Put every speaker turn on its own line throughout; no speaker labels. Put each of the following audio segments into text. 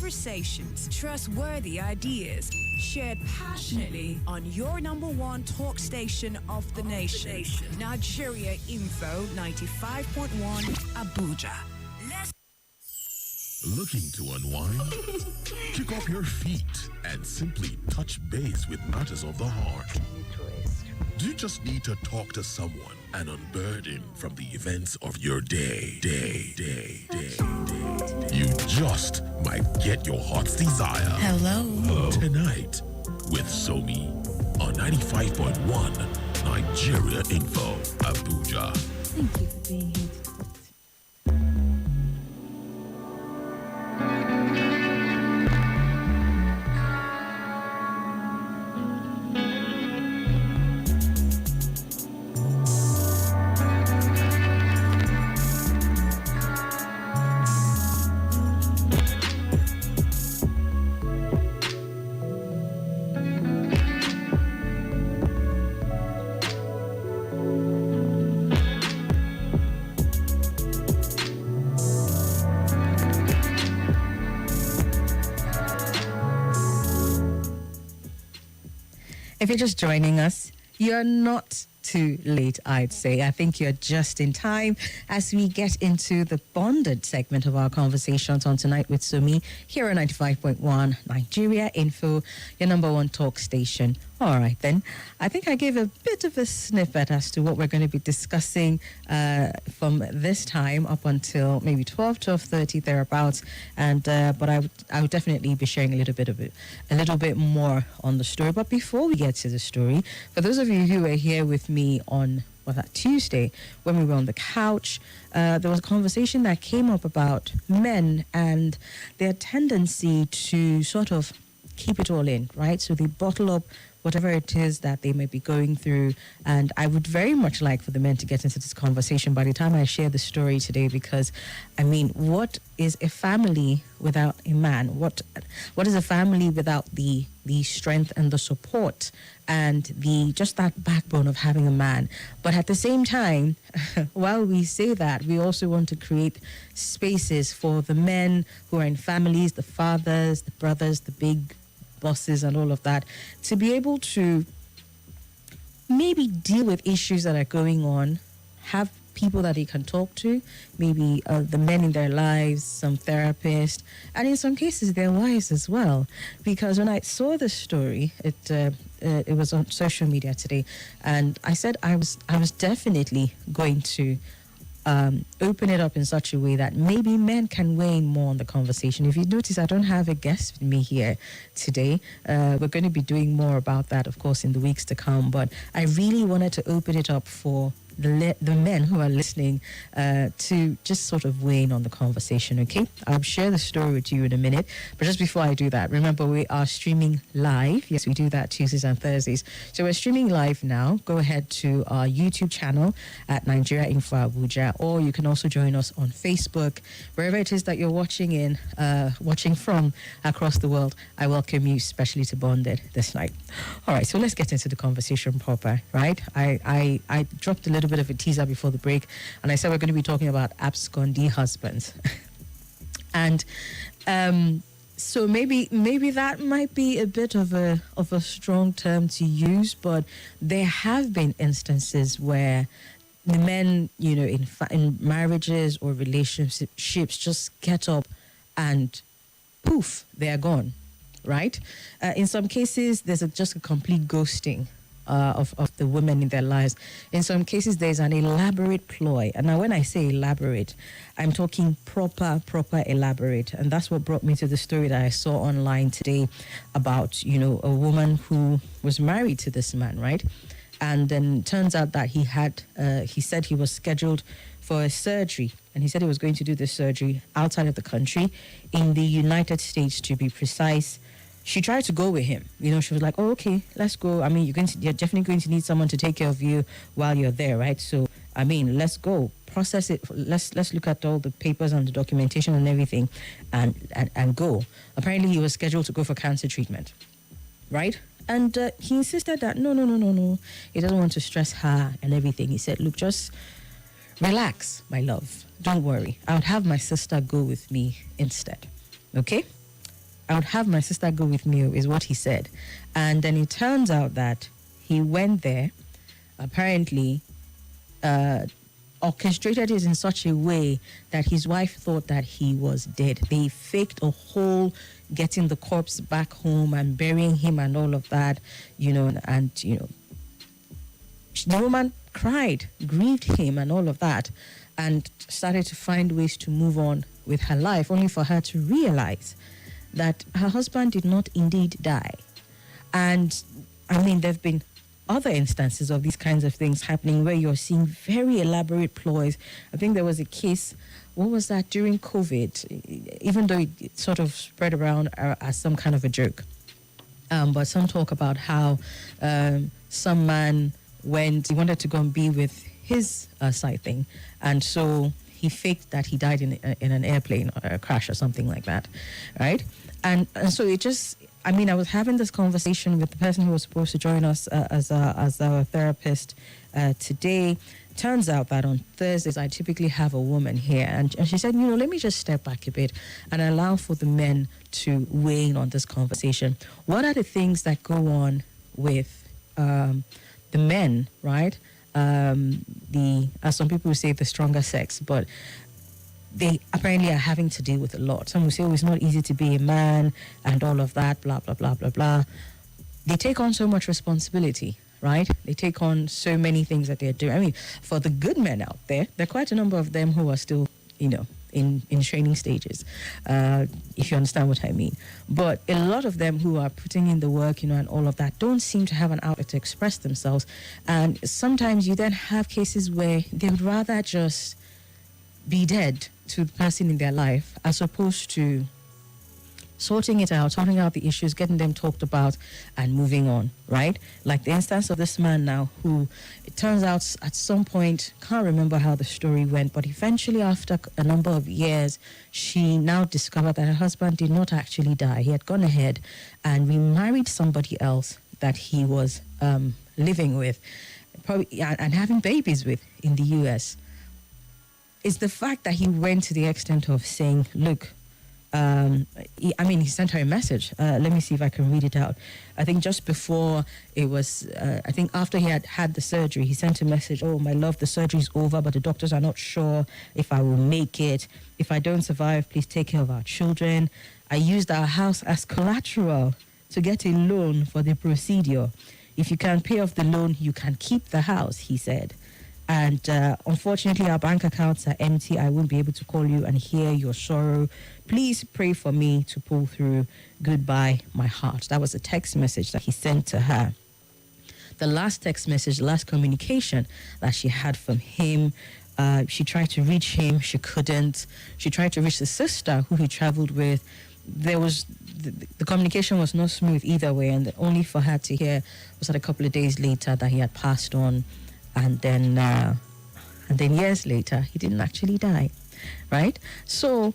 conversations, trustworthy ideas, shared passionately on your number one talk station of the nation. Nigeria Info 95.1 Abuja.
Looking to unwind? Kick off your feet and simply touch base with matters of the heart. Do you just need to talk to someone and unburden from the events of your day? You just might get your heart's desire.
Hello.
Tonight with Somi on 95.1 Nigeria Info, Abuja.
Thank you for being here to talk to me. If you're just joining us, you're not too late, I'd say. I think you're just in time as we get into the bonded segment of our conversations on Tonight with Somi here on 95.1 Nigeria Info, your number one talk station. All right, then. I think I gave a bit of a snippet as to what we're going to be discussing from this time up until maybe 12:30 thereabouts. And but I would definitely be sharing a little bit more on the story. But before we get to the story, for those of you who were here with me on that Tuesday when we were on the couch, there was a conversation that came up about men and their tendency to sort of keep it all in, right? So they bottle up whatever it is that they may be going through. And I would very much like for the men to get into this conversation by the time I share the story today, because, I mean, what is a family without a man? What is a family without the strength and the support and the just that backbone of having a man? But at the same time, while we say that, we also want to create spaces for the men who are in families, the fathers, the brothers, the big bosses and all of that, to be able to maybe deal with issues that are going on, have people that they can talk to, maybe the men in their lives, some therapists, and in some cases their wives as well. Because when I saw the story, it was on social media today, and I said I was definitely going to open it up in such a way that maybe men can weigh in more on the conversation. If you notice, I don't have a guest with me here today. We're going to be doing more about that, of course, in the weeks to come. But I really wanted to open it up for the men who are listening to just sort of weigh in on the conversation, okay? I'll share the story with you in a minute. But just before I do that, remember we are streaming live. Yes, we do that Tuesdays and Thursdays. So we're streaming live now. Go ahead to our YouTube channel at Nigeria Info Abuja, or you can also join us on Facebook. Wherever it is that you're watching from across the world, I welcome you, especially to Bonded this night. All right, so let's get into the conversation proper, right? I dropped a little bit of a teaser before the break, and I said we're going to be talking about absconded husbands. And so maybe that might be a bit of a strong term to use, but there have been instances where the men, you know, in marriages or relationships just get up and poof, they are gone, right? In some cases, there's just a complete ghosting of the women in their lives. In some cases, there's an elaborate ploy. And now when I say elaborate, I'm talking proper elaborate. And that's what brought me to the story that I saw online today about, you know, a woman who was married to this man, right? And then turns out that he said he was scheduled for a surgery. And he said he was going to do this surgery outside of the country, in the United States to be precise. She tried to go with him. You know, she was like, oh, okay, let's go. I mean, you're definitely going to need someone to take care of you while you're there, right? So, I mean, let's go. Process it. Let's look at all the papers and the documentation and everything and go. Apparently, he was scheduled to go for cancer treatment, right? And he insisted that, no. He doesn't want to stress her and everything. He said, look, just relax, my love. Don't worry. I would have my sister go with me instead. Okay? I would have my sister go with me, is what he said. And then it turns out that he went there, apparently orchestrated it in such a way that his wife thought that he was dead. They faked a whole getting the corpse back home and burying him and all of that, and the woman cried, grieved him and all of that, and started to find ways to move on with her life, only for her to realize that her husband did not indeed die. And I mean, there have been other instances of these kinds of things happening where you're seeing very elaborate ploys. I think there was a case, what was that, during COVID, even though it sort of spread around as some kind of a joke. But some talk about how some man he wanted to go and be with his side thing, and so he faked that he died in an airplane or a crash or something like that, right? And so it just, I mean, I was having this conversation with the person who was supposed to join us as our therapist today. Turns out that on Thursdays, I typically have a woman here. And she said, let me just step back a bit and allow for the men to weigh in on this conversation. What are the things that go on with the men, right? As some people say, the stronger sex, but they apparently are having to deal with a lot. Some will say, it's not easy to be a man and all of that, blah, blah, blah, blah, blah. They take on so much responsibility, right? They take on so many things that they're doing. I mean, for the good men out there are quite a number of them who are still, in training stages, if you understand what I mean. But a lot of them who are putting in the work, and all of that, don't seem to have an outlet to express themselves. And sometimes you then have cases where they would rather just be dead to the person in their life as opposed to sorting out the issues, getting them talked about and moving on, right? Like the instance of this man now who, it turns out at some point, can't remember how the story went, but eventually after a number of years, she now discovered that her husband did not actually die. He had gone ahead and remarried somebody else that he was living with, probably, and having babies with in the US. It's the fact that he went to the extent of saying, look, he sent her a message. Let me see if I can read it out. I think just before it was, I think after he had had the surgery, he sent a message, oh, my love, the surgery's over, but the doctors are not sure if I will make it. If I don't survive, please take care of our children. I used our house as collateral to get a loan for the procedure. If you can't pay off the loan, you can keep the house, he said. And unfortunately, our bank accounts are empty. I won't be able to call you and hear your sorrow. Please pray for me to pull through. Goodbye, my heart. That was a text message that he sent to her. The last text message, the last communication that she had from him, she tried to reach him. She couldn't. She tried to reach the sister who he traveled with. There was the communication was not smooth either way, and only for her to hear was that a couple of days later that he had passed on. And then years later, he didn't actually die, right? So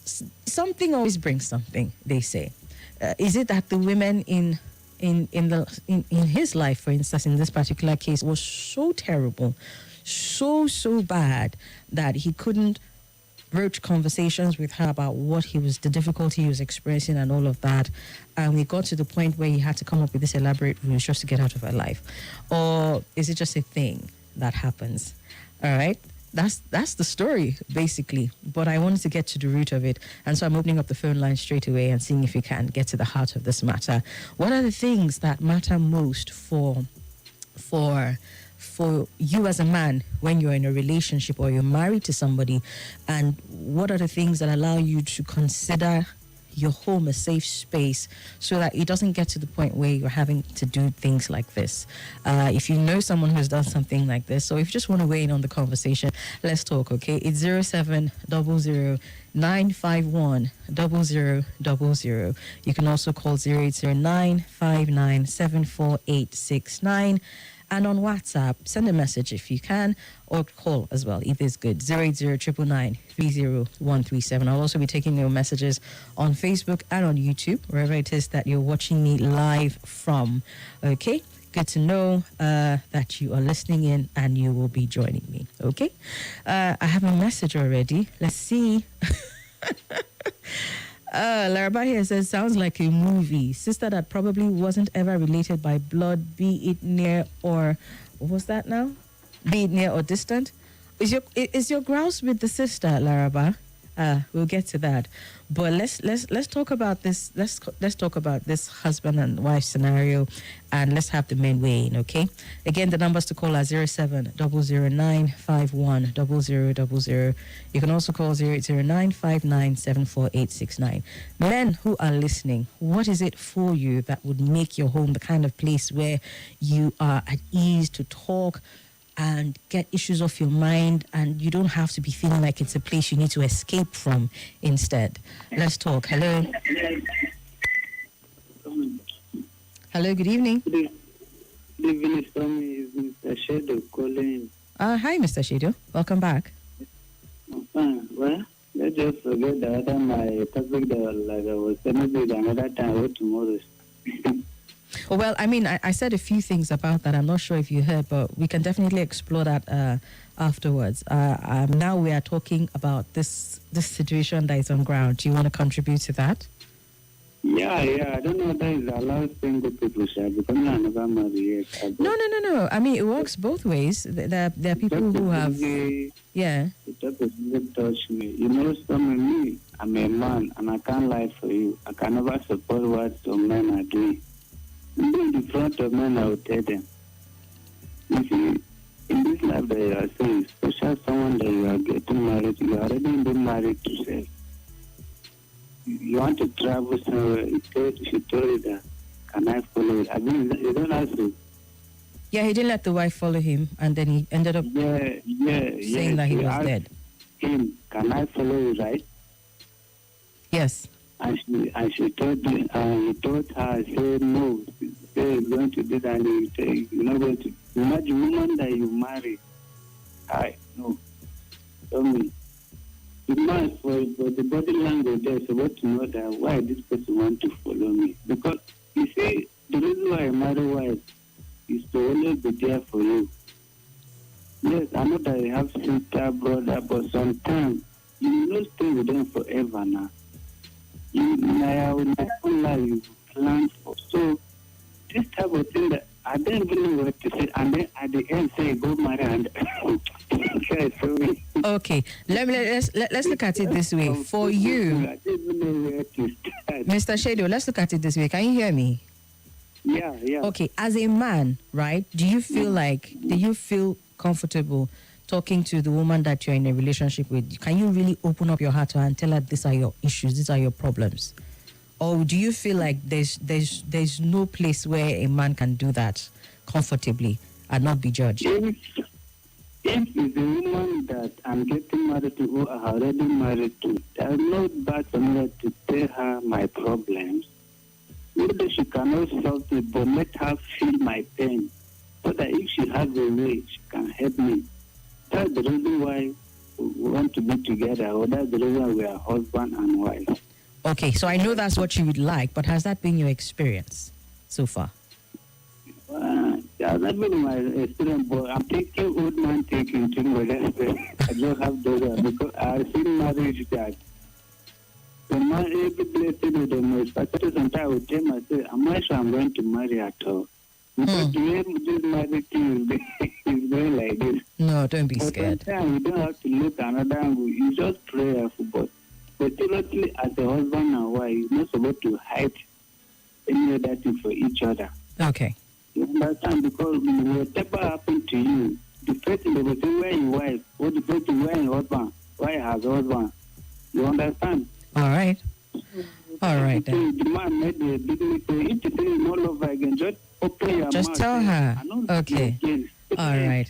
something always brings something, they say. Is it that the women in his life, for instance, in this particular case, was so terrible, so bad that he couldn't broach conversations with her about the difficulty he was experiencing and all of that, and we got to the point where he had to come up with this elaborate rules just to get out of her life? Or is it just a thing that happens? All right, that's the story basically, but I wanted to get to the root of it, and so I'm opening up the phone line straight away and seeing if we can get to the heart of this matter. What are the things that matter most for you as a man when you're in a relationship or you're married to somebody, and what are the things that allow you to consider your home a safe space so that it doesn't get to the point where you're having to do things like this? If you know someone who's done something like this, or if you just want to weigh in on the conversation, let's talk, okay? It's 0700 951 0000. You can also call 0809 5974869. And on WhatsApp, send a message if you can, or call as well. Either is good. 080 30137. I'll also be taking your messages on Facebook and on YouTube, wherever it is that you're watching me live from. Okay? Good to know that you are listening in and you will be joining me. Okay? I have a message already. Let's see. Laraba here says, sounds like a movie. Sister that probably wasn't ever related by blood, be it near or, what was that now? Be it near or distant. Is your grouse with the sister, Laraba? We'll get to that, but let's talk about this. Let's talk about this husband and wife scenario, and let's have the men weigh in. Okay, again, the numbers to call are 070009510000. You can also call 080959748669. Men who are listening, what is it for you that would make your home the kind of place where you are at ease to talk and get issues off your mind, and you don't have to be feeling like it's a place you need to escape from instead? Let's talk. Hello. Hello, good evening.
Good evening, Somi. Is Mr. Shadow calling?
Hi, Mr. Shadow. Welcome back.
Well, let's just forget the other my topic that like I was telling you another time or tomorrow.
Oh, well, I mean, I said a few things about that. I'm not sure if you heard, but we can definitely explore that afterwards. Now we are talking about this situation that is on ground. Do you want to contribute to that?
Yeah. I don't know that is allowed single people share because I never married yet.
No. I mean, it works both ways. There are people who have... Yeah.
It doesn't touch me. You know, some of me, I'm a man, and I can't lie for you. I can never support what some men are doing. In the front of men, I will tell them. You see, in this life that you are saying, especially someone that you are getting married, you are already been married to say. You want to travel somewhere, she told you that, can I follow it? I mean, you don't have to.
Yeah, he didn't let the wife follow him, and then he ended up saying that he was dead.
Him, can I follow you, right?
Yes.
And she told him, he told her, say no, say he's going to do that, and he say, you're not going to. You're not the woman that you marry. No. Tell me. The man, for the body language, they're supposed to know that why this person want to follow me. Because, you see, the reason why I marry wife is to always be there for you. Yes, I know that you have sister, brother, but sometimes you will not stay with them forever now. You plan for. So this type of thing that I don't really know what to say, and then at the end say go marry and
okay. Let's look at it this way. For you, Mr. Shado, let's look at it this way. Can you hear me?
Yeah.
Okay, as a man, right? Do you feel comfortable talking to the woman that you're in a relationship with? Can you really open up your heart to her and tell her these are your issues, these are your problems? Or do you feel like there's no place where a man can do that comfortably and not be judged?
If it's a woman that I'm getting married to or I already married to, there's no bad for me to tell her my problems. Maybe she cannot solve it, but let her feel my pain, so that if she has a way, she can help me. That's the reason why we want to be together, or that's the reason we are husband and wife.
Okay, so I know that's what you would like, but has that been your experience so far?
Yeah, that's been my experience, but I'm taking old man taking to I don't have those because I've seen marriage that the man every place with the most. But sometimes I would tell myself, I'm not sure I'm going to marry at all. Because the way this marriage thing is going like this.
No, don't be scared.
Sometimes you don't have to look another angle. You just prayerful, but ultimately, as a husband and wife, you're not supposed to hide any other thing for each other.
Okay.
You understand? Because whatever happened to you, the first thing they will say, where your wife? Or the first thing, where your husband? Why has husband? You understand?
All right. All right, then.
The man made the big mistake. If you say no love again, just open your mouth.
Just tell her. Okay. All right.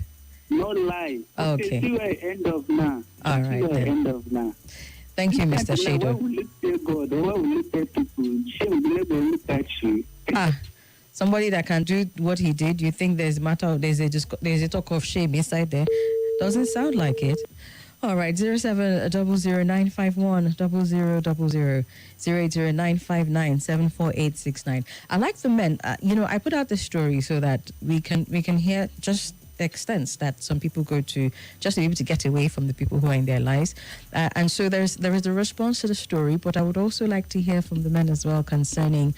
No lie.
Okay.
See where I end of now.
All right, then.
End of now.
Thank you, Mr. Shado.
Why will you tell God? Why will you tell people? Shame, they look at you.
Somebody that can do what he did, you think there's a talk of shame inside there? Doesn't sound like it. All right, 07009510000, 08095974869. I like the men. I put out this story so that we can hear just extents that some people go to just to be able to get away from the people who are in their lives. And so there is a response to the story, but I would also like to hear from the men as well concerning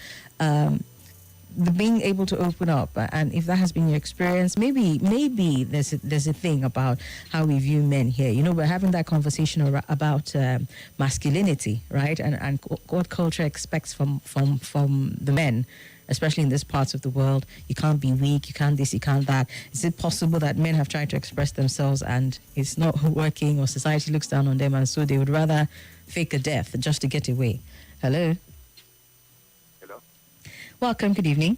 the being able to open up, and if that has been your experience, maybe there's a thing about how we view men here. You know, we're having that conversation about masculinity, right? And what culture expects from the men, especially in this parts of the world. You can't be weak, you can't this, you can't that. Is it possible that men have tried to express themselves and it's not working, or society looks down on them and so they would rather fake a death just to get away? Hello? Welcome, good evening.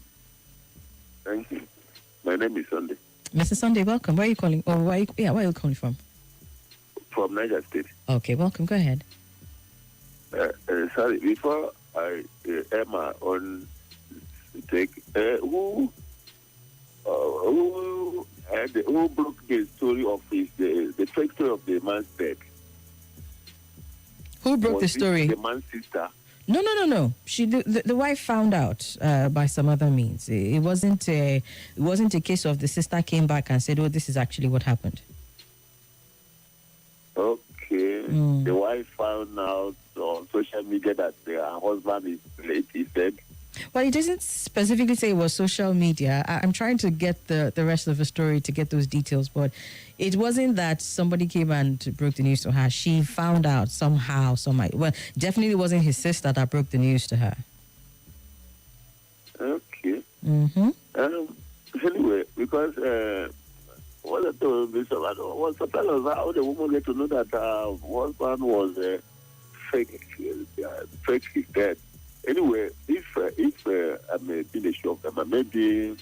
Thank you. My name is Sunday.
Mr. Sunday, welcome. Where are you calling? Or where are you calling from?
From Niger State.
Okay, welcome. Go ahead.
Sorry, before I air my own take, who broke the story of the fake story of the man's death?
Who broke the story?
The man's sister.
No. The wife found out by some other means. It wasn't a case of the sister came back and said, "Oh, this is actually what happened."
Okay. The wife found out on social media that her husband is late. He said.
Well, it doesn't specifically say it was social media. I'm trying to get the rest of the story to get those details, but it wasn't that somebody came and broke the news to her. She found out somehow. Well, definitely wasn't his sister that broke the news to her.
Okay.
Mm-hmm.
Anyway, because what I told me, was surprised was how the woman get to know that her husband was fake his death. Anyway, if I'm in a shock, maybe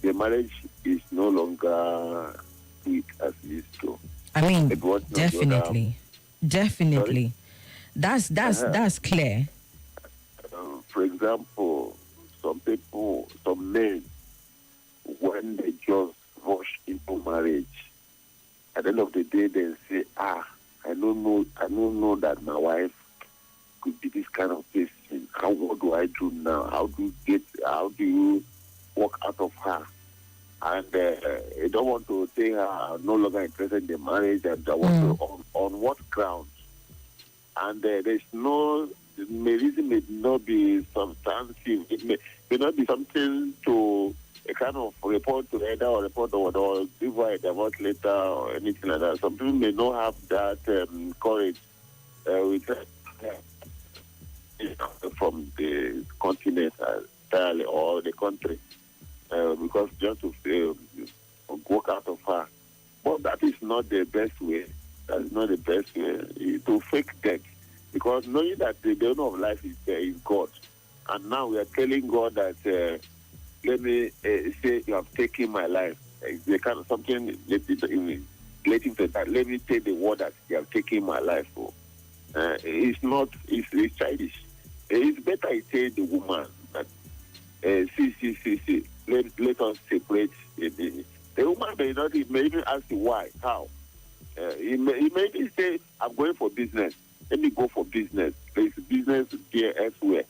the marriage is no longer sweet as it used to.
I mean, definitely.
Sorry?
That's clear.
For example, some men, when they just rush into marriage, at the end of the day, they say, I don't know that my wife could be this kind of person. What do I do now? How do you walk out of her? And I don't want to say her no longer interested in the marriage, and I want to, on what grounds? And there's no reason may not be substantive. It may not be something to a kind of report to either or report or give her a divorce letter or anything like that. Some people may not have that courage from the continent entirely or the country because just to walk out of her. But that is not the best way. That is not the best way to fake death, because knowing that the owner of life is God, and now we are telling God that let me say you have taken my life. It's kind of something relating to that. Let me take the word that you have taken my life for. It's childish. It's better I tell the woman that see. Let us separate. The woman may even ask you why, how. He may even say, I'm going for business. Let me go for business. There's business there elsewhere.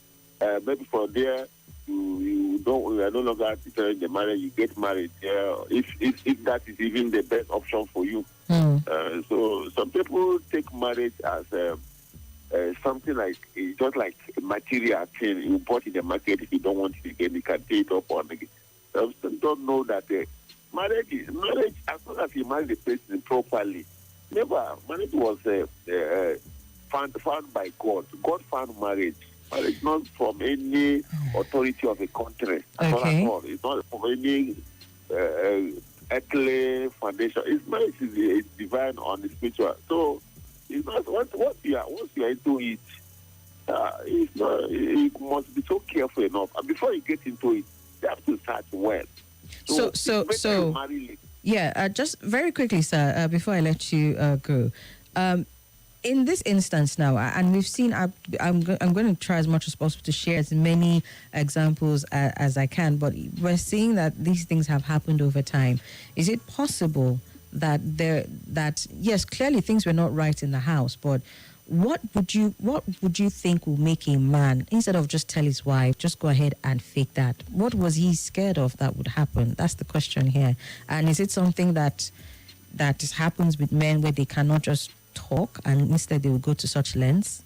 Maybe from there you are no longer preparing the marriage. You get married there. If that is even the best option for you. So some people take marriage as something like just like a material thing you bought in the market. If you don't want it again, you can pay it up on again. Some don't know that marriage. As long as you marry the person properly, marriage was found by God. God found marriage. Marriage not from any authority of a country.
Okay.
It's not from any earthly foundation. Marriage is divine on the spiritual. So it's not once you are into it, it's not. You must be so careful enough. And before you get into it, you have to start well.
So yeah. Just very quickly, sir. Before I let you go, in this instance now, and we've seen. I'm going to try as much as possible to share as many examples as I can. But we're seeing that these things have happened over time. Is it possible that yes, clearly things were not right in the house, but what would you think will make a man, instead of just tell his wife, just go ahead and fake that? What was he scared of that would happen? That's the question here. And is it something that happens with men where they cannot just talk and instead they will go to such lengths?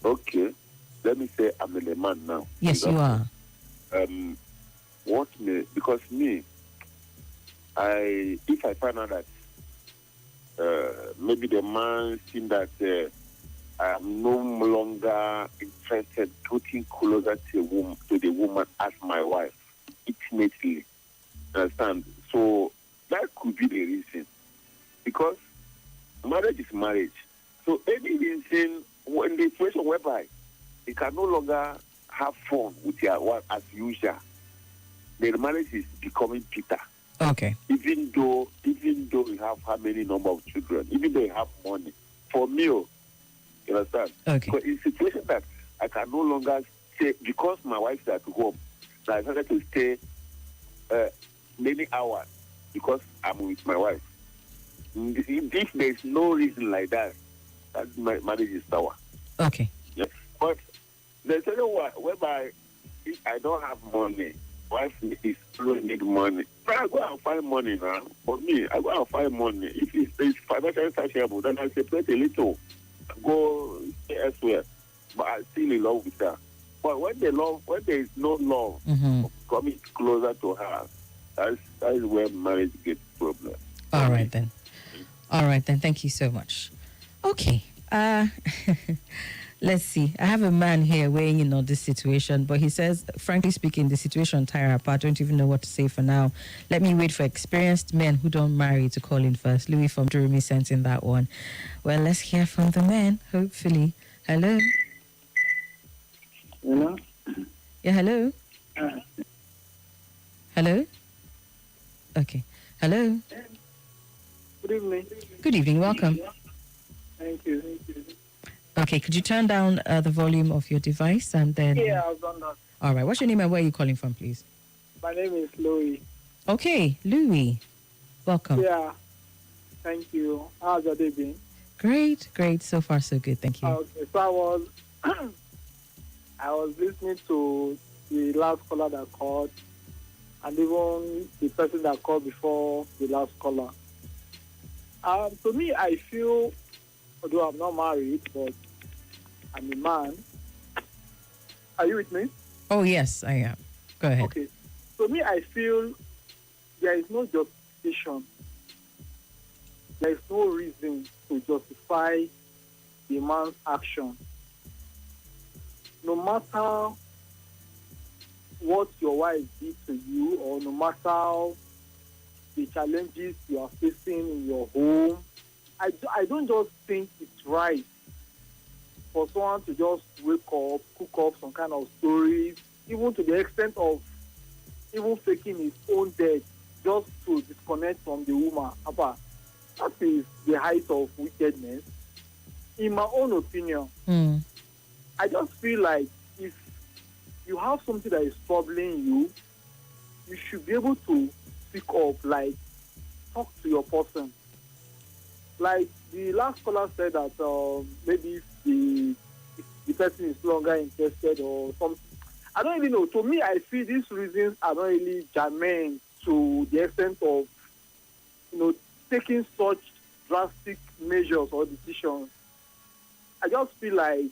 Okay, let me say I'm a man now.
Yes, you are.
Because me, if I find out that maybe the man seen that I am no longer interested getting closer to the woman as my wife, intimately. Understand? So that could be the reason. Because marriage is marriage. So any reason, when the situation whereby you can no longer have fun with your wife as usual, the marriage is becoming bitter.
Okay.
Even though you have how many number of children, even though you have money. For me, you understand?
Okay.
Because it's a situation that I can no longer stay, because my wife is at home, that I decided to stay many hours because I'm with my wife. If there's no reason like that, my marriage is sour.
Okay.
Yes. But there's another one whereby if I don't have money, wife is still need money. But I go and find money now. For me, I go and find money. If it's financially sustainable, then I separate a little, go elsewhere. But I'm still in love with her. But when there is no love, coming closer to her, that's where marriage gets problem.
All right then. Thank you so much. Okay. Let's see. I have a man here weighing in on this situation, but he says, frankly speaking, the situation tire apart. I don't even know what to say for now. Let me wait for experienced men who don't marry to call in first. Louis from Durumi sent in that one. Well, let's hear from the men, hopefully. Hello?
Hello?
Yeah, hello? Hello? Okay. Hello?
Good evening.
Good evening. Welcome.
Thank you.
Okay, could you turn down the volume of your device and then...
Yeah, I've done that.
All right. What's your name and where are you calling from, please?
My name is Louis.
Okay, Louis. Welcome.
Yeah, thank you. How's your day been?
Great. So far, so good. Thank you.
Okay, so I was listening to the last caller that called, and even the person that called before the last caller. To me, I feel, although I'm not married, but I'm a man. Are you with me?
Oh, yes, I am. Go ahead.
Okay. To me, I feel there is no justification. There is no reason to justify the man's action. No matter what your wife did to you, or no matter the challenges you are facing in your home, I don't just think it's right for someone to just wake up, cook up some kind of stories, even to the extent of even faking his own death just to disconnect from the woman. Papa, that is the height of wickedness. In my own opinion, I just feel like if you have something that is troubling you, you should be able to speak up, like talk to your person. Like the last caller said that maybe if the person is no longer interested or something. I don't really know. To me, I feel these reasons are not really germane to the extent of, taking such drastic measures or decisions. I just feel like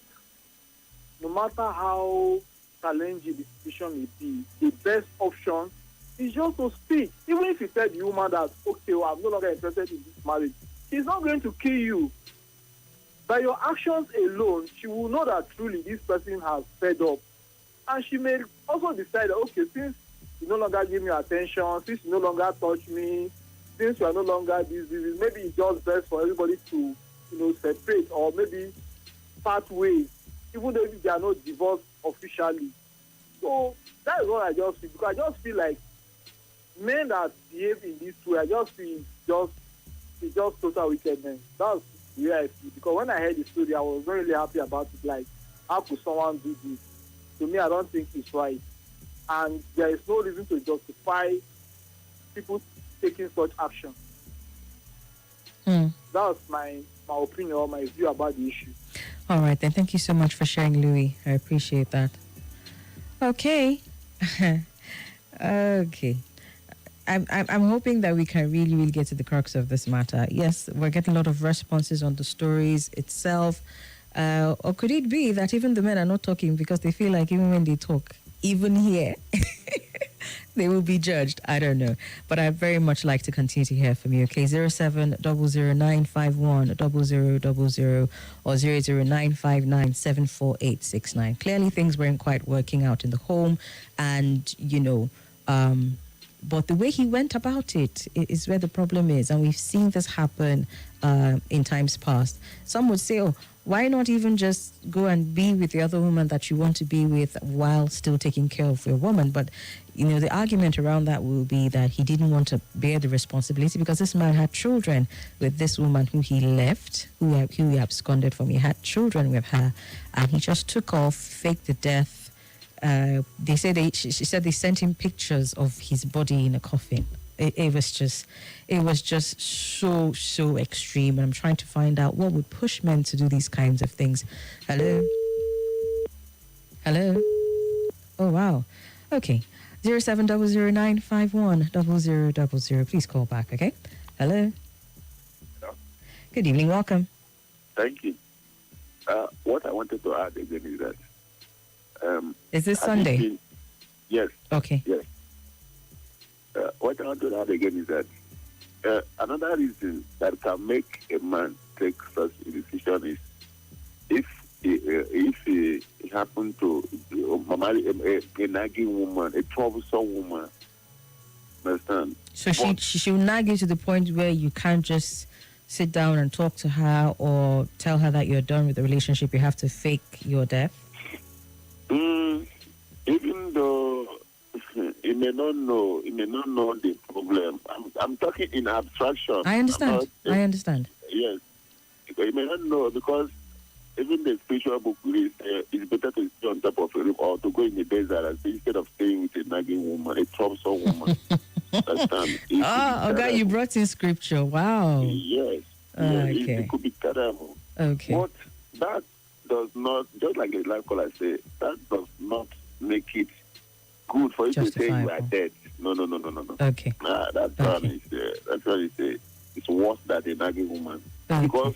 no matter how challenging the situation may be, the best option is just to speak. Even if you tell the woman that, okay, well, I'm no longer interested in this marriage, she's not going to kill you. By your actions alone, she will know that truly this person has fed up. And she may also decide that, okay, since you no longer give me attention, since you no longer touch me, since you are no longer this, maybe it's just best for everybody to, separate or maybe part ways, even though they are not divorced officially. So that is what I just feel. Because I just feel like men that behave in this way, I just feel it's just total wickedness. That's the way I feel. Because when I heard the story, I was not really happy about it. Like, how could someone do this? To me, I don't think it's right. And there is no reason to justify people taking such action. That's my
my opinion or my view about the issue.
All right, then. Thank you so much for sharing, Louis. I appreciate that. Okay. Okay. I'm hoping that we can really get to the crux of this matter. Yes, we're getting a lot of responses on the stories itself. Or could it be that even the men are not talking because they feel like even when they talk, even here, they will be judged? I don't know. But I very much like to continue to hear from you. Okay, 07009510000 or 00959746869. Clearly, things weren't quite working out in the home, and but the way he went about it is where the problem is. And we've seen this happen in times past. Some would say, oh, why not even just go and be with the other woman that you want to be with while still taking care of your woman? But, the argument around that will be that he didn't want to bear the responsibility because this man had children with this woman who he left, who he absconded from. He had children with her, and he just took off, faked the death. They said she said they sent him pictures of his body in a coffin. It was just so extreme. And I'm trying to find out what would push men to do these kinds of things. Hello. Oh wow. Okay. 07009510000. Please call back. Okay. Hello. Good evening. Welcome.
Thank you. What I wanted to add again is that.
Is this Sunday?
Yes.
Okay.
Yes. What I want to add again is that another reason that can make a man take such a decision is if he happened to marry a nagging woman, a troublesome woman. Understand?
So she will nag you to the point where you can't just sit down and talk to her or tell her that you're done with the relationship. You have to fake your death.
Even though he may not know the problem. I'm talking in abstraction.
I understand.
Yes, because he may not know, because even the spiritual book is it's better to stay on top of a roof or to go in the desert and say, instead of staying with a nagging woman, a troublesome woman. Understand?
Okay, you brought in scripture. Wow.
Yes.
Okay.
It could be terrible.
Okay.
But that does not, just like the life caller said, that does not make it good for you to say you are dead. No.
Okay.
That's what he said. It's worse than a nagging woman.
Okay.
Because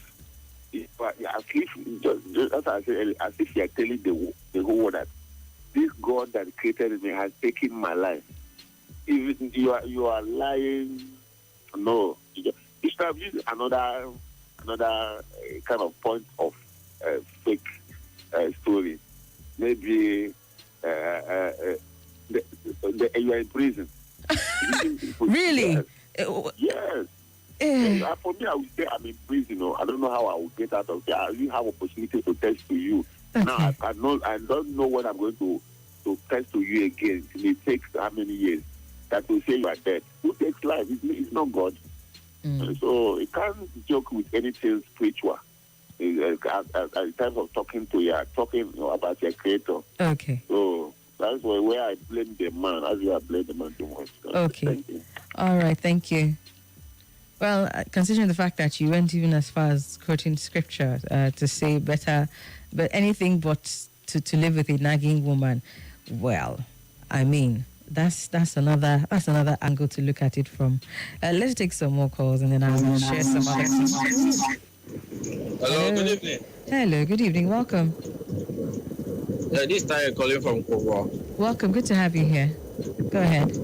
as if, just as I said earlier, as if you are telling the whole world that this God that created me has taken my life. If you are lying, no. You should have used another kind of point of fake story. Maybe you are in prison.
Really?
Yes. For me, I would say I'm in prison. I don't know how I will get out of there. I will have opportunity to test to you.
Okay.
Now I don't know when I'm going to test to you again. It may take how many years that will say you are dead. Who takes life? It's not God. So you can't joke with anything spiritual. In terms of talking about your creator.
Okay.
So that's where I blame the man, as you have blamed the man too much.
Okay.
Thank you.
All right, thank you. Well, considering the fact that you went even as far as quoting scripture to say better, but anything but to live with a nagging woman, well, I mean, that's another angle to look at it from. Let's take some more calls and then I will share some other things.
Hello, good evening.
Hello, good evening. Welcome.
This is Tayo calling from Kowa.
Welcome. Good to have you here. Go ahead.
I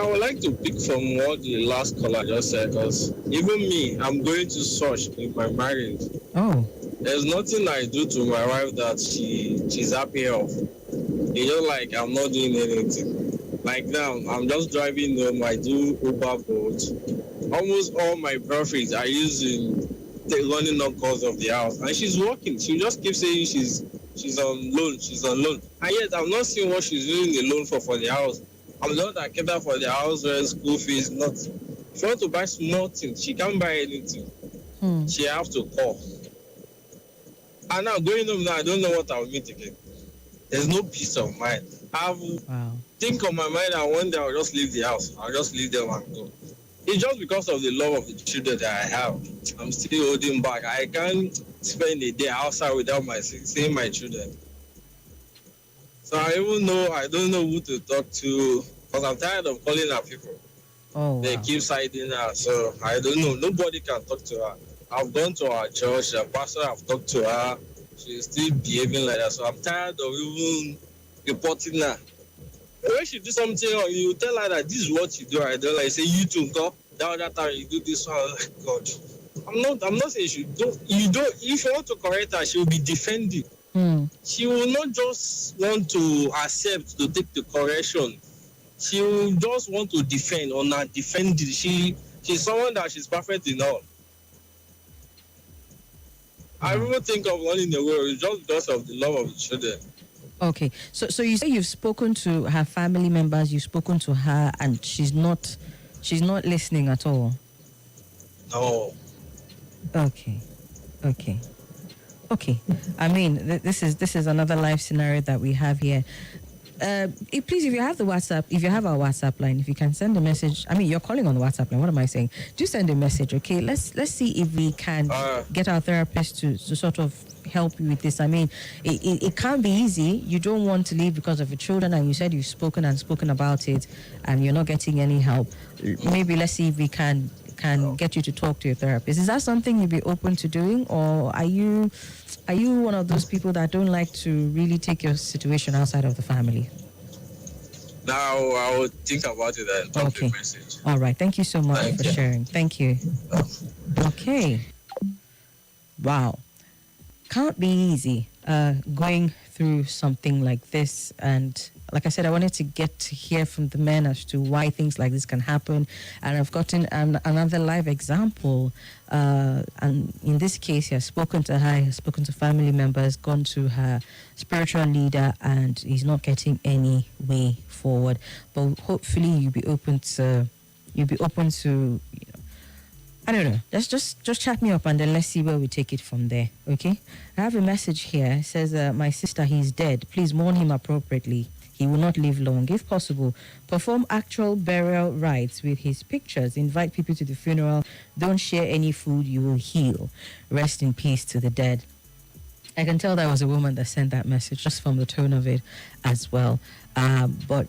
would like to pick from what the last caller just said, because even me, I'm going to search in my marriage.
Oh.
There's nothing I do to my wife that she's happy of. It's just like I'm not doing anything. Like now, I'm just driving home. I do Uber Bolt. Almost all my profits I use in the running up costs of the house, and she's working. She just keeps saying she's on loan. And yet I'm not seeing what she's using the loan for the house. I'm the one that kept her for the house rent, school fees, nothing. If you want to buy small things, she can't buy anything. She has to call. And now going home now, I don't know what I'll meet again. There's no peace of mind. I have think on my mind, and one day I'll just leave the house. I'll just leave them and go. It's just because of the love of the children that I have. I'm still holding back. I can't spend a day outside without seeing my children. So I don't know who to talk to because I'm tired of calling her people.
Oh, wow.
They keep citing her, so I don't know. Nobody can talk to her. I've gone to our church, the pastor, I've talked to her. She's still behaving like that. So I'm tired of even reporting her. When she do something wrong, you tell her that this is what you do. I don't like say you too, go. That other time you do this one. Like, God, I'm not saying you don't. If you want to correct her, she will be defending. She will not just want to accept to take the correction. She will just want to defend or not defend it. She's someone that she's perfect in all. I really think of one in the world just because of the love of the children.
Okay, so you say you've spoken to her family members, you've spoken to her, and she's not listening at all.
No.
Okay. I mean, this is another life scenario that we have here. Please, if you have our WhatsApp line, if you can send a message. I mean, you're calling on the WhatsApp line. What am I saying? Do send a message, okay? Let's see if we can get our therapist to sort of help you with this. I mean, it can't be easy. You don't want to leave because of your children, and you said you've spoken about it, and you're not getting any help. Maybe let's see if we can get you to talk to your therapist. Is that something you'd be open to doing, or are you one of those people that don't like to really take your situation outside of the family?
Now I will think about it and drop the message.
All right. Thank you so much for sharing. Thank you. Okay. Wow. Can't be easy going through something like this. And like I said, I wanted to get to hear from the men as to why things like this can happen. And I've gotten another live example. And in this case, he has spoken to her, he has spoken to family members, gone to her spiritual leader, and he's not getting any way forward. But hopefully you'll be open to I don't know. Let's just chat me up, and then let's see where we take it from there. Okay? I have a message here. It says, my sister, he's dead. Please mourn him appropriately. He will not live long. If possible, perform actual burial rites with his pictures. Invite people to the funeral. Don't share any food. You will heal. Rest in peace to the dead. I can tell that was a woman that sent that message just from the tone of it as well. But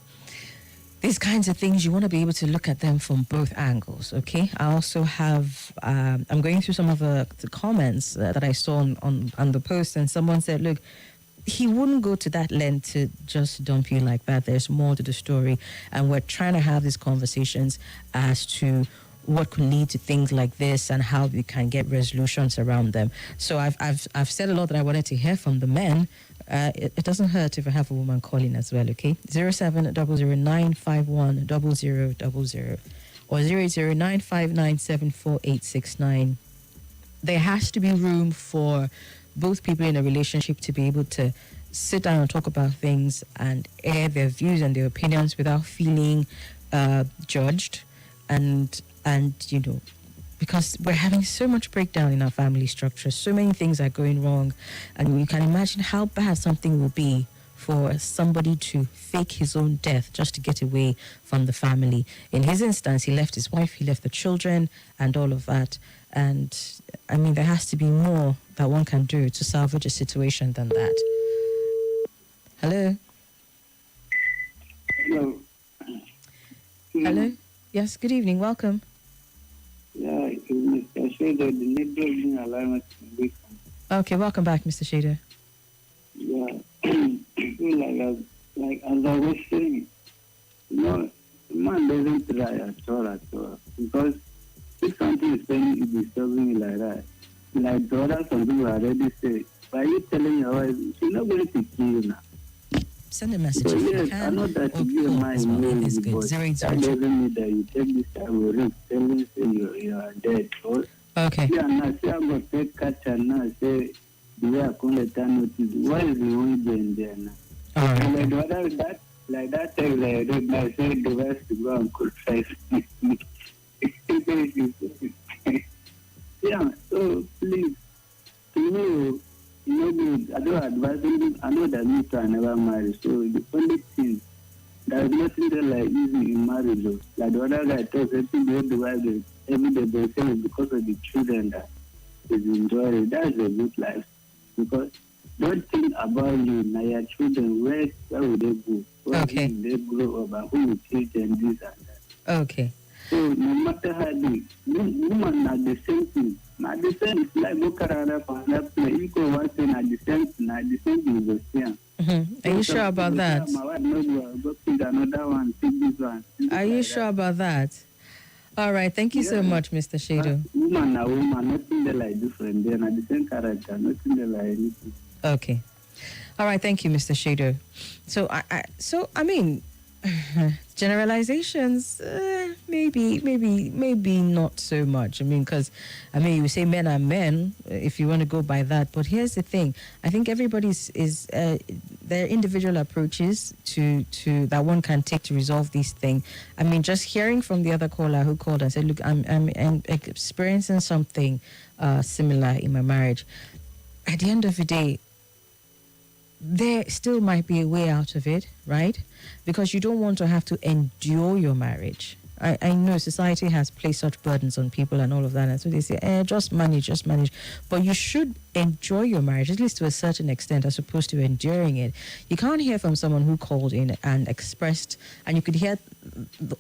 these kinds of things, you want to be able to look at them from both angles, okay? I also have, I'm going through some of the comments that I saw on the post, and someone said, look, he wouldn't go to that length to just dump you like that. There's more to the story, and we're trying to have these conversations as to what could lead to things like this and how we can get resolutions around them. So I've said a lot that I wanted to hear from the men. It doesn't hurt if I have a woman calling as well, okay? 07009510000 or 08095974869. There has to be room for both people in a relationship to be able to sit down and talk about things and air their views and their opinions without feeling judged and you know, because we're having so much breakdown in our family structure. So many things are going wrong. And you can imagine how bad something will be for somebody to fake his own death just to get away from the family. In his instance, he left his wife, he left the children, and all of that. And, I mean, there has to be more that one can do to salvage a situation than that. Hello?
Hello.
Hello? Yes, good evening. Welcome.
Yeah, it's Mr. Shader, the network being alignment.
Okay, welcome back, Mr. Shader.
Yeah, like as I was saying, you know, the man doesn't try at all, because if something is disturbing you like that, like the other some people already say, by you telling your wife, she's not going to kill you now.
Send a message
So
if you
yes,
can.
I know that
Or
you
call
my
as well.
email,
It's good.
but
080.
that doesn't mean that you take this time with risk, telling say you are dead. Or,
Okay.
yeah, now say I'm going to take catch and now say, the way I call it, notice, what is the only game there now?
All right.
And like that text I read, I said the best to go and confess. Yeah, so please, to me, I don't advise you. I know that me too, I never marry. So the only thing There's nothing there like easy in marriage. Though. Like the other guy tells the wife every day they say because of the children that is enjoying. That's a good life. Because don't think about you now your children, where will they go? Where
Okay.
will they grow up and who will teach them this and that?
Okay.
So no matter how big, woman are the same thing. Not the same. It's like look at another play. Equal one thing at the same thing is the same.
Are you sure about that?
My wife knows go pick another one, pick this one.
Are you sure about that? All right. Thank you so much, Mr. Shado.
Woman, nothing there like different. They're not the same character. Nothing there like anything.
Okay. All right. Thank you, Mr. Shado. So I mean, generalizations, maybe not so much. I mean, because you say men are men if you want to go by that. But here's the thing: I think everybody's is their individual approaches to that one can take to resolve these things. I mean, just hearing from the other caller who called and said, "Look, I'm experiencing something similar in my marriage." At the end of the day, there still might be a way out of it, right? Because you don't want to have to endure your marriage. I know society has placed such burdens on people and all of that, and so they say, just manage. But you should enjoy your marriage, at least to a certain extent, as opposed to enduring it. You can't hear from someone who called in and expressed, and you could hear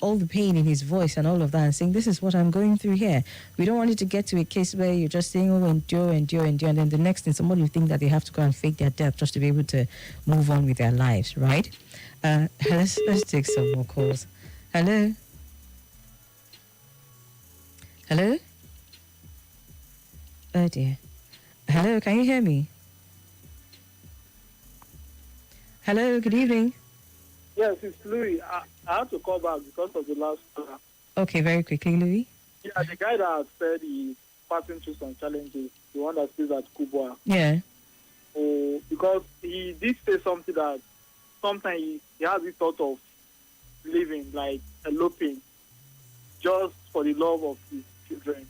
all the pain in his voice and all of that, and saying, this is what I'm going through here. We don't want it to get to a case where you're just saying, endure, and then the next thing, somebody will think that they have to go and fake their death just to be able to move on with their lives, right? Let's take some more calls. Hello? Hello? Oh dear. Hello, can you hear me? Hello, good evening.
Yes, it's Louis. I had to call back because of the last caller.
Okay, very quickly, Louis.
Yeah, the guy that said he's passing through some challenges, the one that stays at Kubwa.
Yeah.
Oh, because he did say something that sometimes he has this thought of living, like eloping, just for the love of his children.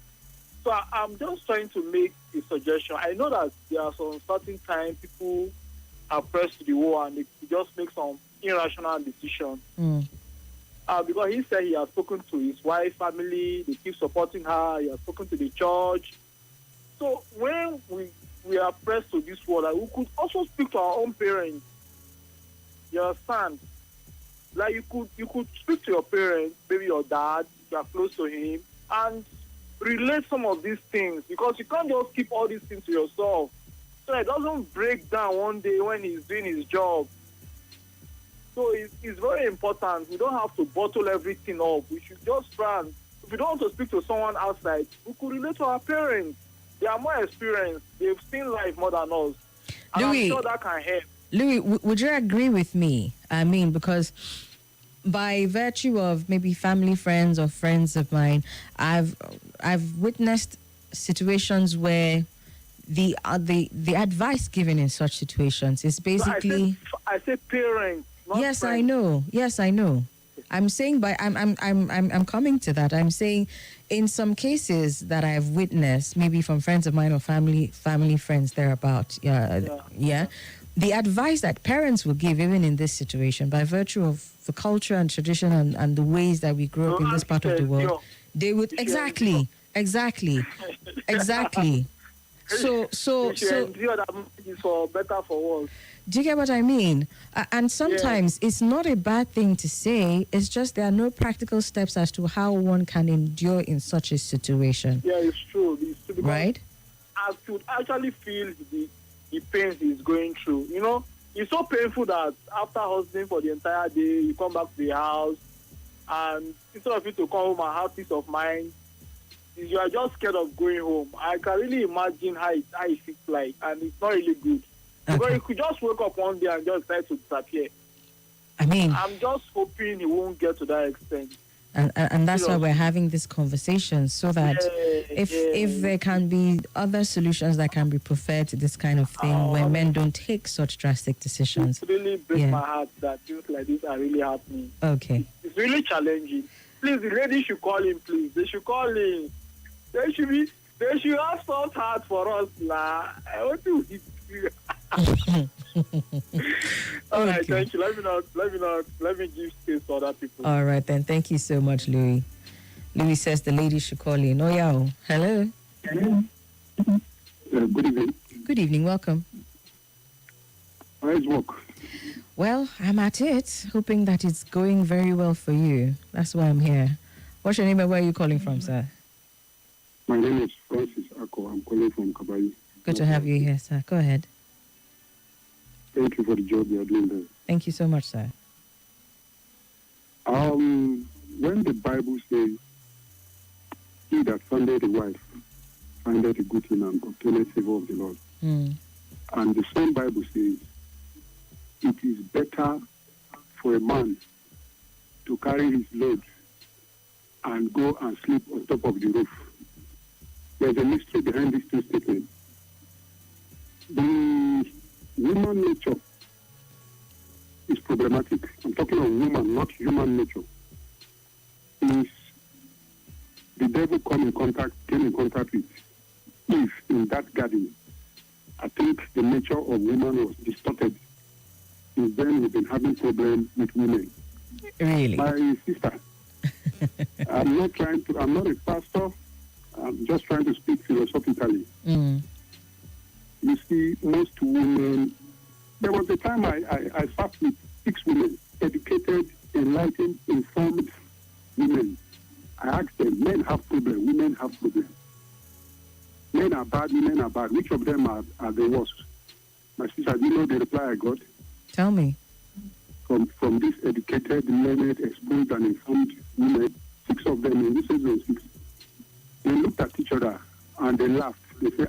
So I'm just trying to make a suggestion. I know that there are some certain times people are pressed to the wall and they just make some irrational decisions. Because he said he has spoken to his wife, family, they keep supporting her, he has spoken to the church. So when we are pressed to this wall, like, we could also speak to our own parents. You understand? Like you could speak to your parents, maybe your dad, if you are close to him, and relate some of these things, because you can't just keep all these things to yourself. So it doesn't break down one day when he's doing his job. So it's very important. We don't have to bottle everything up. We should just try and, if we don't want to speak to someone outside, we could relate to our parents. They are more experienced. They've seen life more than us. And
Louis,
I'm sure that can help.
Louis, would you agree with me? I mean, because by virtue of maybe family, friends, or friends of mine, I've witnessed situations where the advice given in such situations is basically.
So I say parents. Not
Yes,
friends.
I know. Yes, I know. I'm saying, but I'm coming to that. I'm saying, in some cases that I've witnessed, maybe from friends of mine or family friends thereabout. Yeah. The advice that parents will give, even in this situation, by virtue of the culture and tradition and the ways that we grew up in this part of the world, they would exactly. So
endure that is for better for worse.
do you get what I mean? And sometimes it's not a bad thing to say. It's just there are no practical steps as to how one can endure in such a situation.
Yeah, it's true. It's true, because
Right?
I could actually feel the pains he's going through. You know, it's so painful that after hustling for the entire day, you come back to the house, and instead of you to come home and have peace of mind, you are just scared of going home. I can really imagine how it feels like, and it's not really good. Because
Okay.
you could just wake up one day and just decide to disappear.
I mean,
I'm just hoping he won't get to that extent.
and that's why we're having this conversation, so that if there can be other solutions that can be preferred to this kind of thing, where men don't take such drastic decisions.
It really breaks
Yeah.
my heart that things like this are really happening.
Okay.
It's really challenging. Please, the lady should call him, please. They should call him. They should have soft heart for us, lah. I want to hit you. All right,
Okay.
thank you. Let me give space to other people.
All right, then. Thank you so much, Louis. Louis says the lady should call in. Oh, yeah. Hello.
Good evening.
Good evening. Welcome.
How's work?
Well, I'm at it, hoping that it's going very well for you. That's why I'm here. What's your name and where are you calling from, sir?
My name is Francis Ako. I'm calling from Kabari.
Good to have you here, sir. Go ahead.
Thank you for the job you are doing there.
Thank you so much, sir.
When the Bible says, "He that findeth a wife findeth a good thing and obtaineth favor of the Lord,"
Mm.
and the same Bible says, "It is better for a man to carry his load and go and sleep on top of the roof." There's a mystery behind these two statements. The human nature is problematic. I'm talking of woman, not human nature. Is the devil came in contact with Eve in that garden. I think the nature of woman was distorted. Since then, we've been having problems with women.
Really?
My sister, I'm not a pastor. I'm just trying to speak philosophically.
Mm.
You see, most women, there was a time I sat with 6 women, educated, enlightened, informed women. I asked them, men have problems, women have problems. Men are bad, women are bad. Which of them are the worst? My sister, do you know the reply I got
Tell me.
from this educated, learned, exposed, and informed women? 6 of them, in this season 6. They looked at each other and they laughed. They said,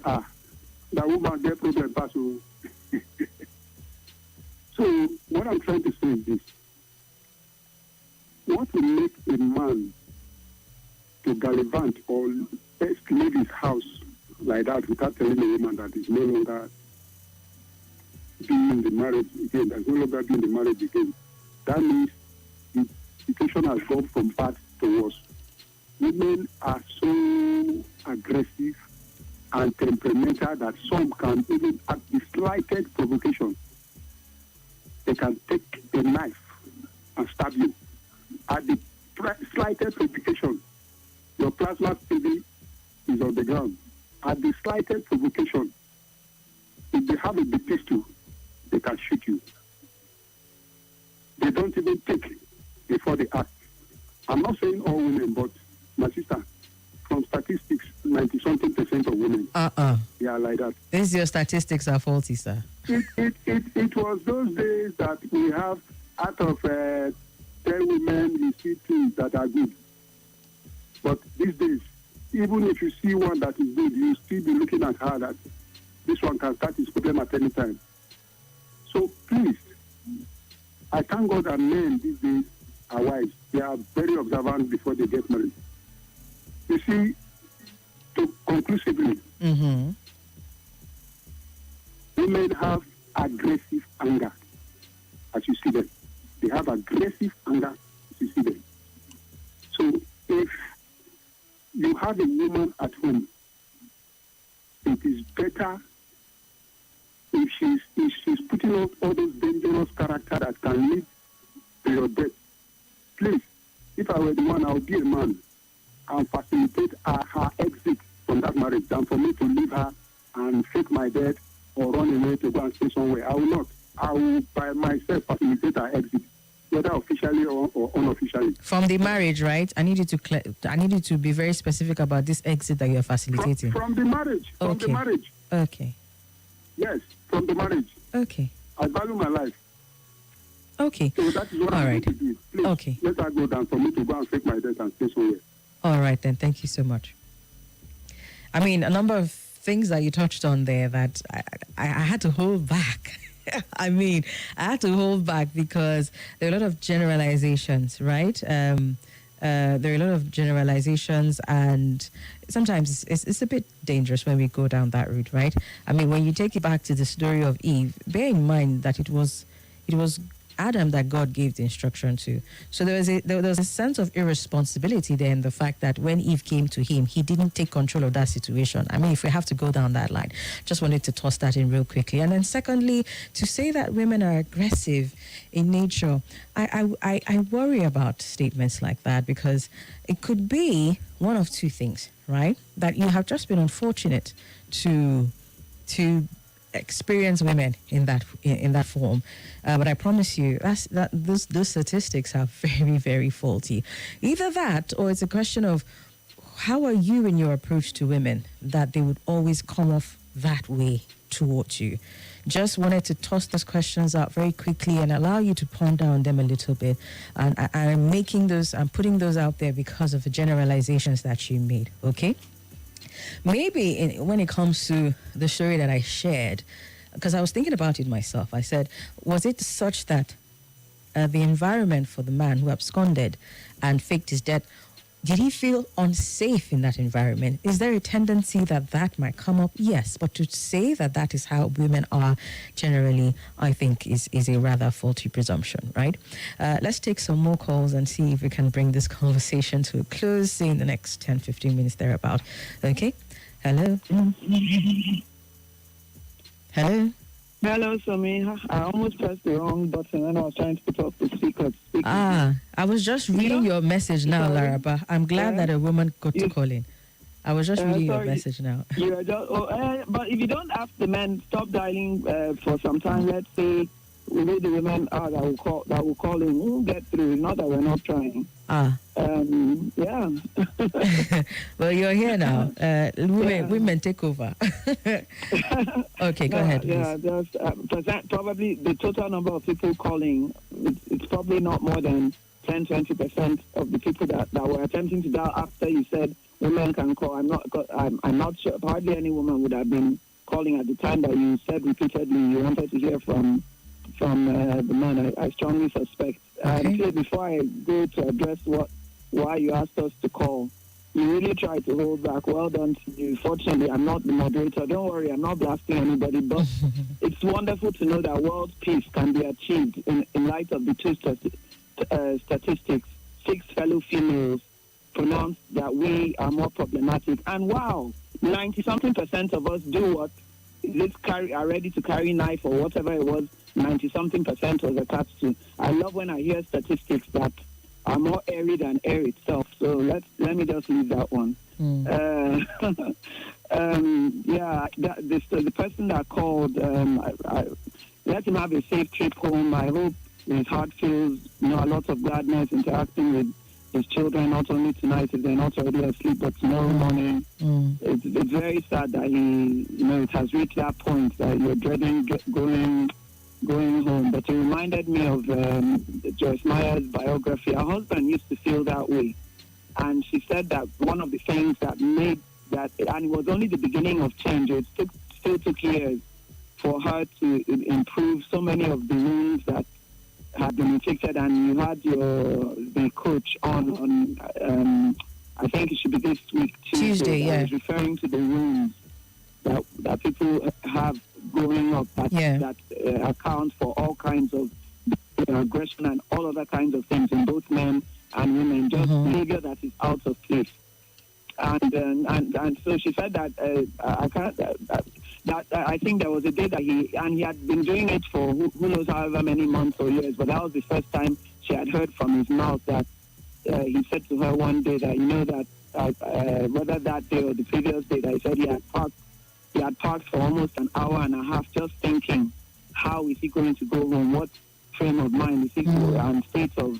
that woman get problem pass. So what I'm trying to say is this. What will make a man to gallivant or leave his house like that without telling a woman that is no longer being in the marriage again, that's no longer being in the marriage again? That means the situation has gone from bad to worse. Women are so aggressive and temperamental that some can, even at the slightest provocation, they can take a knife and stab you. At the slightest provocation, your plasma TV is on the ground. At the slightest provocation, if they have a big pistol, they can shoot you. They don't even think before they act. I'm not saying all women, but my sister, from statistics, 90-something% of women, they are like that.
These your statistics are faulty, sir.
It was those days that we have, out of 10 women, you see 2 that are good. But these days, even if you see one that is good, you still be looking at her that this one can start his problem at any time. So please, I thank God that men these days are wise. They are very observant before they get married. You see, to conclusively, women have aggressive anger as you see them. They have aggressive anger as you see them. So if you have a woman at home, it is better if she's putting out all those dangerous character that can lead to your death. Please, if I were the one, I would be a man and facilitate her exit from that marriage than for me to leave her and fake my death or run away to go and stay somewhere. I will not. I will by myself facilitate her exit, whether officially or unofficially.
From the marriage, right? I need you to be very specific about this exit that you're facilitating.
From the marriage. From the marriage.
Okay.
Yes, from the marriage.
Okay.
I value my life.
Okay.
So that is what I'm going to do. Please,
okay.
Let her go down for me to go and fake my death and stay somewhere.
All right, then. Thank you so much. I mean, a number of things that you touched on there that I had to hold back. I mean, I had to hold back because there are a lot of generalizations, right? There are a lot of generalizations, and sometimes it's a bit dangerous when we go down that route, right? I mean, when you take it back to the story of Eve, bear in mind that it was Adam that God gave the instruction to. So there was a sense of irresponsibility there in the fact that when Eve came to him, he didn't take control of that situation. I mean, if we have to go down that line, just wanted to toss that in real quickly. And then secondly, to say that women are aggressive in nature, I worry about statements like that, because it could be one of two things, right? That you have just been unfortunate to experience women in that form, but I promise you those statistics are very, very faulty. Either that, or it's a question of how are you in your approach to women that they would always come off that way towards you. Just wanted to toss those questions out very quickly and allow you to ponder on them a little bit. And I'm putting those out there because of the generalizations that you made. Okay. Maybe when it comes to the story that I shared, because I was thinking about it myself, I said, was it such that the environment for the man who absconded and faked his death, did he feel unsafe in that environment? Is there a tendency that might come up? Yes, but to say that is how women are generally, I think is a rather faulty presumption, right? Let's take some more calls and see if we can bring this conversation to a close, say in the next 10, 15 minutes thereabout. Okay? Hello? Hello?
Hello, Somi. I almost pressed the wrong button when I was trying to put off the speaker.
I was just reading your message now, Lara, but I'm glad that a woman got to call in. I was just reading your message now.
But if you don't ask the men, stop dialing for some time. Let's say we know the women are that will call in. We'll get through. Not that we're not trying. Yeah.
Well, you're here now. Women take over. Okay, go ahead, please.
Yeah, probably the total number of people calling, it's probably not more than 10-20% of the people that were attempting to dial after you said women can call. I'm not sure. Hardly any woman would have been calling at the time that you said repeatedly you wanted to hear from the man. I strongly suspect.
Okay.
Before I go to address why you asked us to call, you really tried to hold back. Well done to you. Fortunately, I'm not the moderator. Don't worry, I'm not blasting anybody, but it's wonderful to know that world peace can be achieved in light of the two statistics. 6 fellow females pronounced that we are more problematic. And wow, 90-something% of us do what? Are ready to carry knife or whatever it was 90-something% was attached to. I love when I hear statistics that are more airy than air itself. So let me just leave that one. The person that called, let him have a safe trip home. I hope his heart feels a lot of gladness interacting with his children, not only tonight if they're not already asleep, but tomorrow morning. It's very sad that it has reached that point that you're dreading going home. But it reminded me of Joyce Meyer's biography. Her husband used to feel that way. And she said that one of the things that made that, and it was only the beginning of change, it still took years for her to improve so many of the wounds that had been inflicted. And you had the coach on I think it should be this week, Tuesday. Yeah. I was referring to the wounds that people have growing up that account for all kinds of aggression and all other kinds of things in both men and women, just behavior that is out of place. And so she said that I think there was a day that he had been doing it for who knows however many months or years, but that was the first time she had heard from his mouth that he said to her one day that whether that day or the previous day that he said he had parked for almost an hour and a half just thinking, how is he going to go home? What frame of mind is he and state of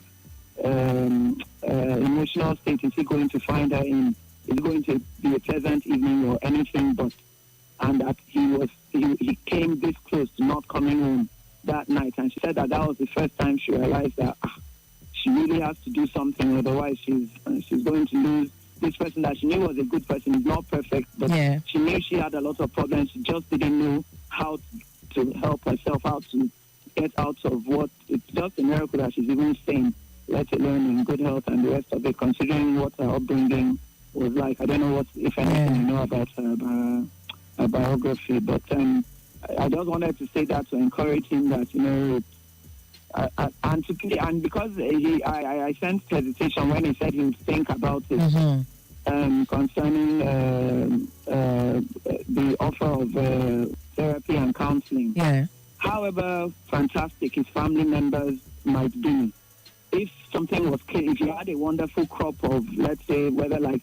emotional state is he going to find her in? Is it going to be a pleasant evening or anything but? And that he came this close to not coming home that night. And she said that was the first time she realized that she really has to do something, otherwise she's going to lose this person that she knew was a good person. Is not perfect, but she knew she had a lot of problems. She just didn't know how to help herself out to get out of what. It's just a miracle that she's even sane, let alone in good health and the rest of it, considering what her upbringing was like. I don't know what, if anything, you know about her biography, but I just wanted to say that to encourage him that, and because I sensed hesitation when he said he would think about it.
Mm-hmm.
Concerning the offer of therapy and counseling.
Yeah.
However fantastic his family members might be, if something was clear, if you had a wonderful crop of, let's say, whether like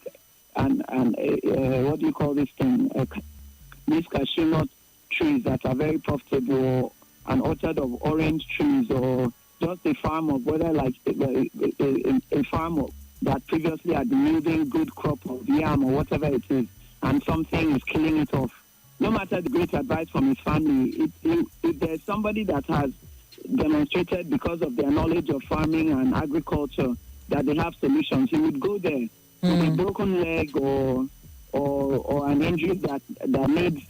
what do you call this thing? These cashew nut trees that are very profitable, an orchard of orange trees, or just a farm of whether like a farm of that previously had been yielding good crop of yam or whatever it is, and something is killing it off. No matter the great advice from his family, if there's somebody that has demonstrated because of their knowledge of farming and agriculture that they have solutions, he would go there with a broken leg or an injury that needs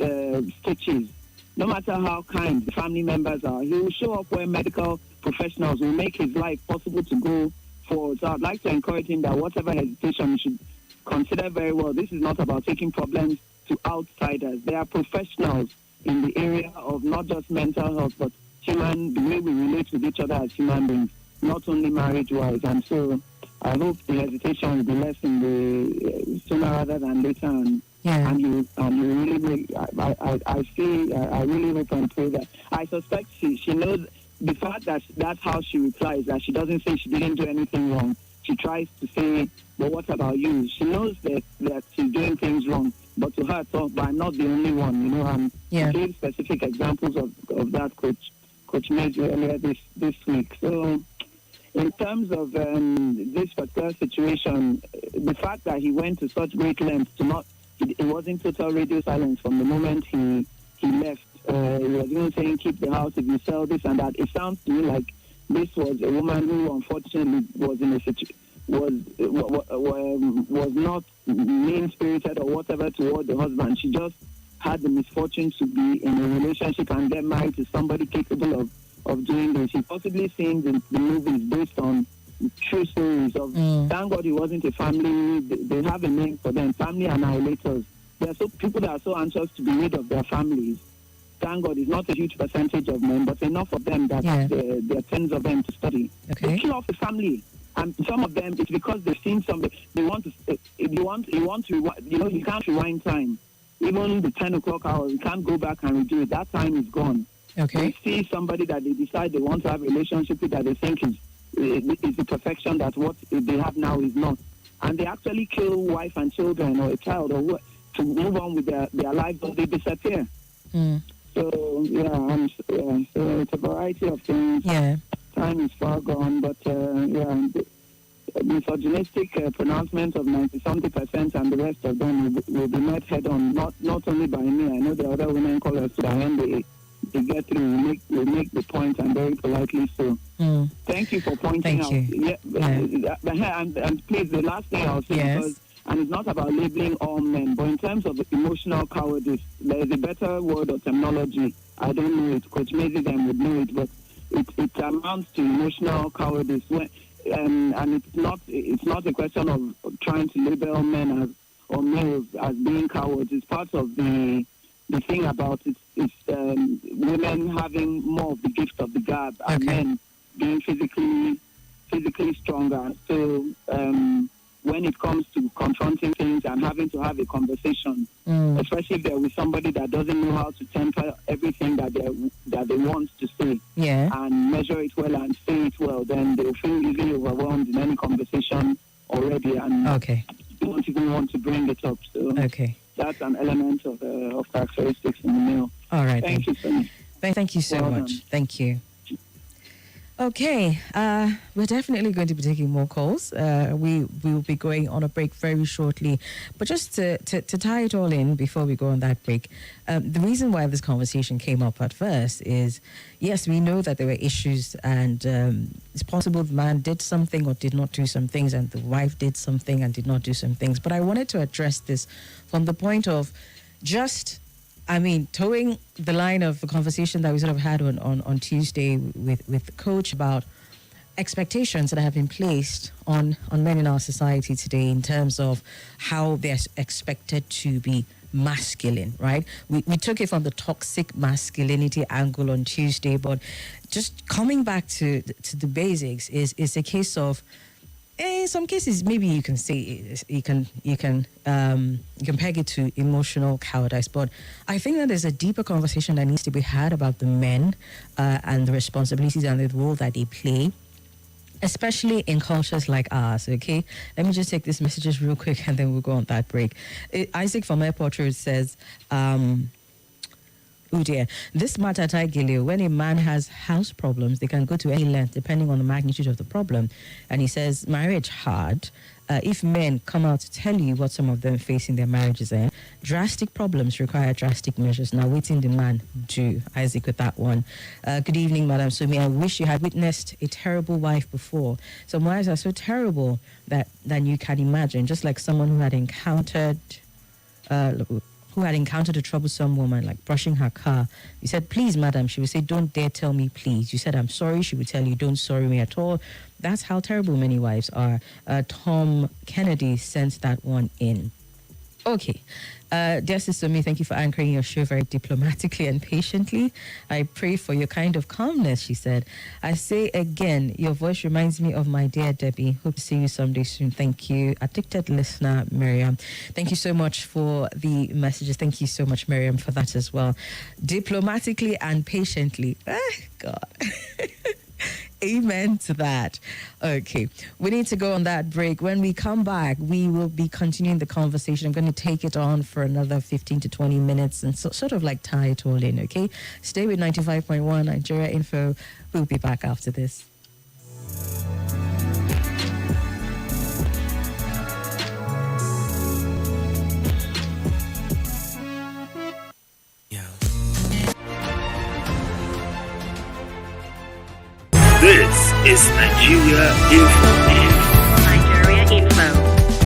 stitches. No matter how kind the family members are, he will show up where medical professionals will make his life possible to go forward. So I'd like to encourage him that whatever hesitation, he should consider very well. This is not about taking problems to outsiders. There are professionals in the area of not just mental health, but the way we relate with each other as human beings, not only marriage-wise. And so I hope the hesitation will be less sooner rather than later. And you really, I really hope and pray that. I suspect she knows the fact that that's how she replies, that she doesn't say she didn't do anything wrong. She tries to say, but what about you? She knows that she's doing things wrong, but to her, but I'm not the only one, and she gave specific examples of that, Coach Maisie, earlier this week. So in terms of this particular situation, the fact that he went to such great lengths it wasn't total radio silence from the moment he left. He was even saying, keep the house if you sell this and that. It sounds to me like this was a woman who unfortunately was in a was not mean-spirited or whatever toward the husband. She just had the misfortune to be in a relationship and get married to somebody capable of doing this. She possibly seen the movies based on true stories of, thank God it wasn't a family, they have a name for them, family annihilators. There are people that are so anxious to be rid of their families. Thank God it's not a huge percentage of men, but enough of them that there are tens of them to study.
Okay.
They kill off the family. And some of them, it's because they've seen something. They want to, you can't rewind time. Even the 10 o'clock hour, you can't go back and redo it. That time is gone.
Okay.
They see somebody that they decide they want to have a relationship with that they think is the perfection that what they have now is not. And they actually kill wife and children or a child or what to move on with their lives, or they disappear. So, so it's a variety of things.
Yeah.
Time is far gone, but misogynistic pronouncements of 90-something% and the rest of them will be met head on, not only by me. I know the other women callers, so when they get through, we make the point, and very politely so. Thank you for pointing out. And please, the last thing I'll say, because, and it's not about labeling all men, but in terms of emotional cowardice, there is a better word or terminology. I don't know it. Coach Maisie then would know it, but it amounts to emotional cowardice. And it's not a question of trying to label men or males as being cowards. It's part of the thing about it's women having more of the gift of the gab and men being physically stronger. So when it comes to confronting things and having to have a conversation, especially if they're with somebody that doesn't know how to temper everything that they want to say and measure it well and say it well, then they'll feel easily overwhelmed in any conversation already and don't even want to bring it up. So that's an element of characteristics in the male.
All right.
Thank you so much.
Thank you so much. Thank you. Okay, we're definitely going to be taking more calls. We will be going on a break very shortly. But just to tie it all in before we go on that break, the reason why this conversation came up at first is, yes, we know that there were issues and it's possible the man did something or did not do some things and the wife did something and did not do some things. But I wanted to address this from the point of towing the line of the conversation that we sort of had on Tuesday with the coach about expectations that have been placed on men in our society today in terms of how they're expected to be masculine, right? We took it from the toxic masculinity angle on Tuesday, but just coming back to the basics is a case of, in some cases, maybe you can say you can peg it to emotional cowardice, but I think that there's a deeper conversation that needs to be had about the men and the responsibilities and the role that they play, especially in cultures like ours. Okay, let me just take these messages real quick and then we'll go on that break. Isaac from Airport Road says, oh dear, this matter Gileo, when a man has house problems, they can go to any length depending on the magnitude of the problem. And he says, marriage hard. If men come out to tell you what some of them face in their marriages, drastic problems require drastic measures. Now, waiting the man do. Isaac with that one. Good evening, Madam Somi. I wish you had witnessed a terrible wife before. Some wives are so terrible than you can imagine. Just like someone who had encountered a troublesome woman, like brushing her car. You said, please, madam. She would say, don't dare tell me, please. You said, I'm sorry. She would tell you, don't sorry me at all. That's how terrible many wives are. Tom Kennedy sent that one in. Okay. Dear Sister Me, thank you for anchoring your show very diplomatically and patiently. I pray for your kind of calmness, she said. I say again, your voice reminds me of my dear Debbie. Hope to see you someday soon. Thank you. Addicted listener, Miriam. Thank you so much for the messages. Thank you so much, Miriam, for that as well. Diplomatically and patiently. God. Amen to that. Okay, we need to go on that break. When we come back, we will be continuing the conversation. I'm going to take it on for another 15 to 20 minutes and sort of like tie it all in, okay? Stay with 95.1 Nigeria Info. We'll be back after this.
This is Nigeria Info.